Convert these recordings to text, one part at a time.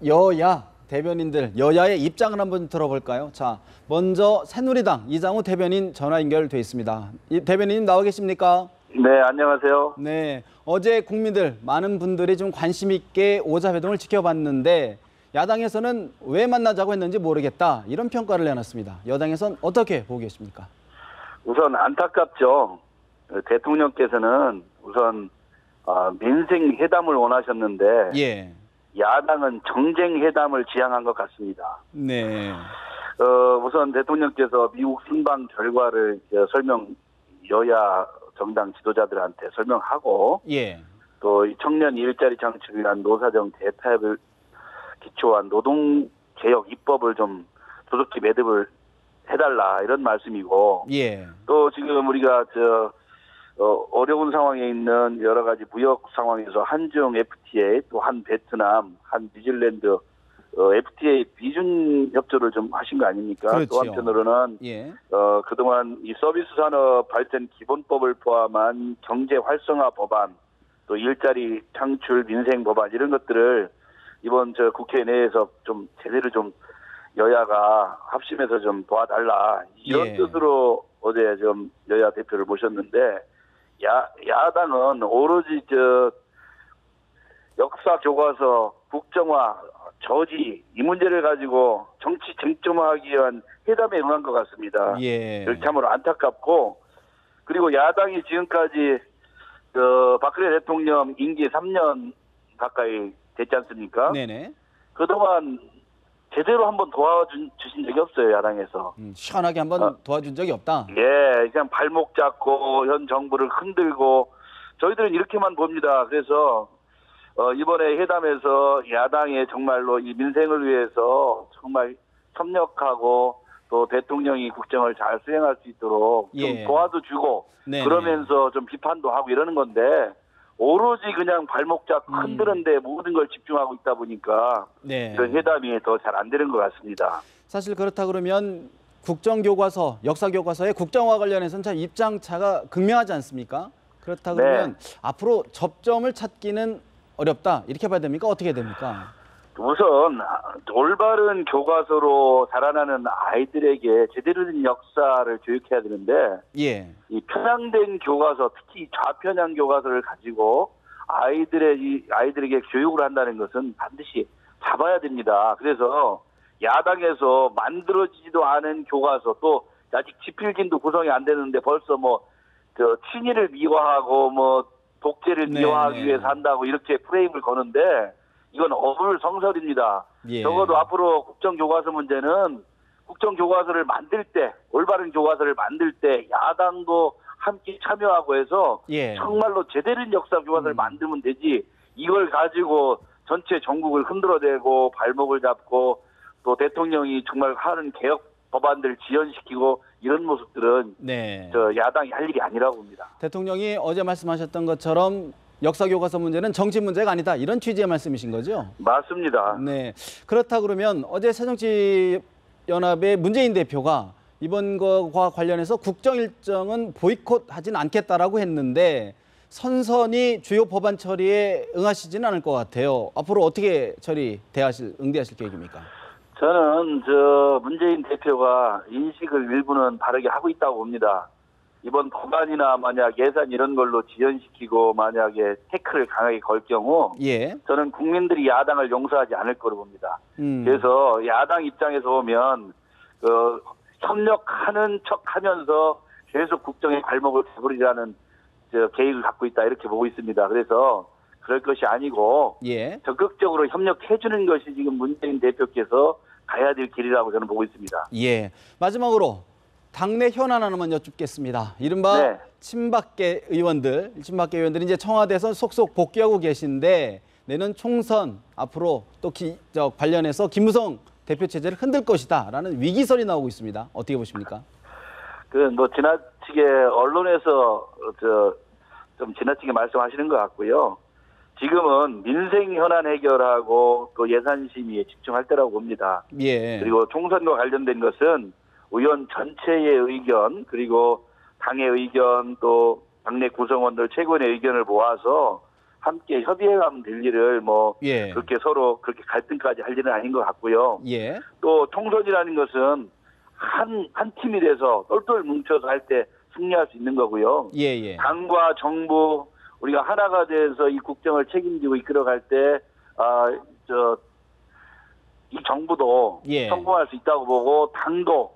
여야 대변인들, 여야의 입장을 한번 들어볼까요? 자, 먼저 새누리당 이장우 대변인 전화 연결돼 있습니다. 대변인님 나와 계십니까? 네, 안녕하세요. 네, 어제 국민들, 많은 분들이 좀 관심 있게 오자회동을 지켜봤는데 야당에서는 왜 만나자고 했는지 모르겠다, 이런 평가를 내놨습니다. 여당에서는 어떻게 보고 계십니까? 우선 안타깝죠. 대통령께서는 우선 민생 회담을 원하셨는데 예. 야당은 정쟁 회담을 지향한 것 같습니다. 네. 우선 대통령께서 미국 순방 결과를 여야 정당 지도자들한테 설명하고, 예. 또 청년 일자리 창출을 위한 노사정 대타협을 기초한 노동개혁 입법을 좀 조속히 매듭을 해달라, 이런 말씀이고, 예. 또 지금 우리가 어려운 상황에 있는 여러 가지 무역 상황에서 한중 FTA, 또 한 베트남, 한 뉴질랜드 FTA 비준 협조를 좀 하신 거 아닙니까? 그렇죠. 또 한편으로는 예. 그동안 이 서비스 산업 발전 기본법을 포함한 경제 활성화 법안, 또 일자리 창출 민생 법안, 이런 것들을 이번 국회 내에서 좀 제대로 좀 여야가 합심해서 좀 도와달라, 이런 예. 뜻으로 어제 좀 여야 대표를 모셨는데, 야당은 오로지 역사 교과서, 국정화, 저지, 이 문제를 가지고 정치 쟁점화하기 위한 회담에 응한 것 같습니다. 예. 참으로 안타깝고, 그리고 야당이 지금까지 박근혜 대통령 임기 3년 가까이 됐지 않습니까? 네네. 그동안 제대로 한번 도와주신 적이 없어요, 야당에서. 시원하게 한번 도와준 적이 없다. 예, 그냥 발목 잡고 현 정부를 흔들고, 저희들은 이렇게만 봅니다. 그래서 이번에 회담에서 야당에 정말로 이 민생을 위해서 정말 협력하고, 또 대통령이 국정을 잘 수행할 수 있도록 좀 도와도 주고, 네네. 그러면서 좀 비판도 하고 이러는 건데, 오로지 그냥 발목 잡고 흔드는데 모든 걸 집중하고 있다 보니까 네. 이런 회담이 더 잘 안 되는 것 같습니다. 사실 그렇다 그러면 국정교과서, 역사교과서의 국정화 관련해서는 참 입장차가 극명하지 않습니까? 그렇다 그러면 앞으로 접점을 찾기는 어렵다, 이렇게 봐야 됩니까? 어떻게 됩니까? 우선 올바른 교과서로 자라나는 아이들에게 제대로 된 역사를 교육해야 되는데, 예. 이 편향된 교과서, 특히 좌편향 교과서를 가지고 아이들에게 교육을 한다는 것은 반드시 잡아야 됩니다. 그래서 야당에서 만들어지지도 않은 교과서, 또 아직 지필진도 구성이 안 되는데 벌써 친일을 미화하고 독재를 미화하기 위해서 한다고 이렇게 프레임을 거는데, 이건 어불성설입니다. 예. 적어도 앞으로 국정교과서 문제는 국정교과서를 만들 때, 올바른 교과서를 만들 때 야당도 함께 참여하고 해서 정말로 제대로 된 역사 교과서를 만들면 되지, 이걸 가지고 전체 전국을 흔들어대고 발목을 잡고 또 대통령이 정말 하는 개혁 법안들 지연시키고, 이런 모습들은 야당이 할 일이 아니라고 봅니다. 대통령이 어제 말씀하셨던 것처럼 역사교과서 문제는 정치 문제가 아니다, 이런 취지의 말씀이신 거죠? 맞습니다. 네. 그렇다 그러면 어제 새정치연합의 문재인 대표가 이번 것과 관련해서 국정 일정은 보이콧하진 않겠다라고 했는데 선선히 주요 법안 처리에 응하시지는 않을 것 같아요. 앞으로 어떻게 응대하실 계획입니까? 저는 문재인 대표가 인식을 일부는 바르게 하고 있다고 봅니다. 이번 법안이나 만약 예산 이런 걸로 지연시키고 만약에 태클을 강하게 걸 경우 저는 국민들이 야당을 용서하지 않을 거로 봅니다. 그래서 야당 입장에서 보면 협력하는 척하면서 계속 국정의 발목을 잡으리라는 계획을 갖고 있다, 이렇게 보고 있습니다. 그래서 그럴 것이 아니고 적극적으로 협력해주는 것이 지금 문재인 대표께서 가야 될 길이라고 저는 보고 있습니다. 예. 마지막으로 당내 현안 하나만 여쭙겠습니다. 이른바 친박계 의원들이 이제 청와대에서 속속 복귀하고 계신데 내년 총선 앞으로 또 관련해서 김무성 대표 체제를 흔들 것이다라는 위기설이 나오고 있습니다. 어떻게 보십니까? 지나치게 언론에서 좀 지나치게 말씀하시는 것 같고요. 지금은 민생 현안 해결하고 또 예산 심의에 집중할 때라고 봅니다. 그리고 총선과 관련된 것은 의원 전체의 의견, 그리고 당의 의견, 또 당내 구성원들 최고의 의견을 모아서 함께 협의해가면 될 일을 뭐 예. 그렇게 서로 그렇게 갈등까지 할 일은 아닌 것 같고요. 예. 또 총선이라는 것은 한 팀이 돼서 똘똘 뭉쳐서 할 때 승리할 수 있는 거고요. 예. 당과 정부 우리가 하나가 돼서 이 국정을 책임지고 이끌어갈 때 이 정부도 예. 성공할 수 있다고 보고 당도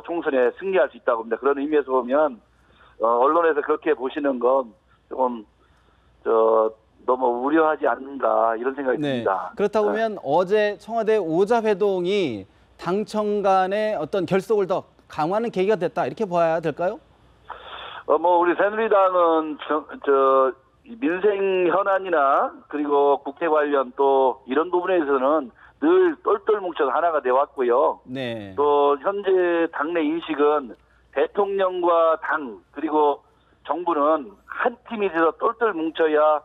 총선에 승리할 수 있다고 봅니다. 그런 의미에서 보면 언론에서 그렇게 보시는 건 조금 너무 우려하지 않는가 이런 생각이 듭니다. 그렇다 보면 어제 청와대 오자회동이 당청 간의 어떤 결속을 더 강화하는 계기가 됐다 이렇게 봐야 될까요? 뭐 우리 새누리당은 민생 현안이나 그리고 국회 관련 또 이런 부분에서는 늘 똘똘 뭉쳐서 하나가 돼 왔고요. 네. 또 현재 당내 인식은 대통령과 당 그리고 정부는 한 팀이 돼서 똘똘 뭉쳐야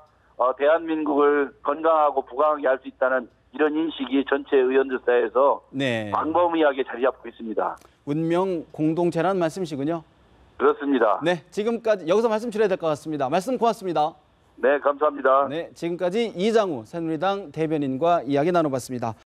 대한민국을 건강하고 부강하게 할 수 있다는 이런 인식이 전체 의원들 사이에서 네. 광범위하게 자리 잡고 있습니다. 운명 공동체라는 말씀이시군요. 그렇습니다. 네, 지금까지 여기서 말씀 드려야 될 것 같습니다. 말씀 고맙습니다. 네, 감사합니다. 네, 지금까지 이장우 새누리당 대변인과 이야기 나눠봤습니다.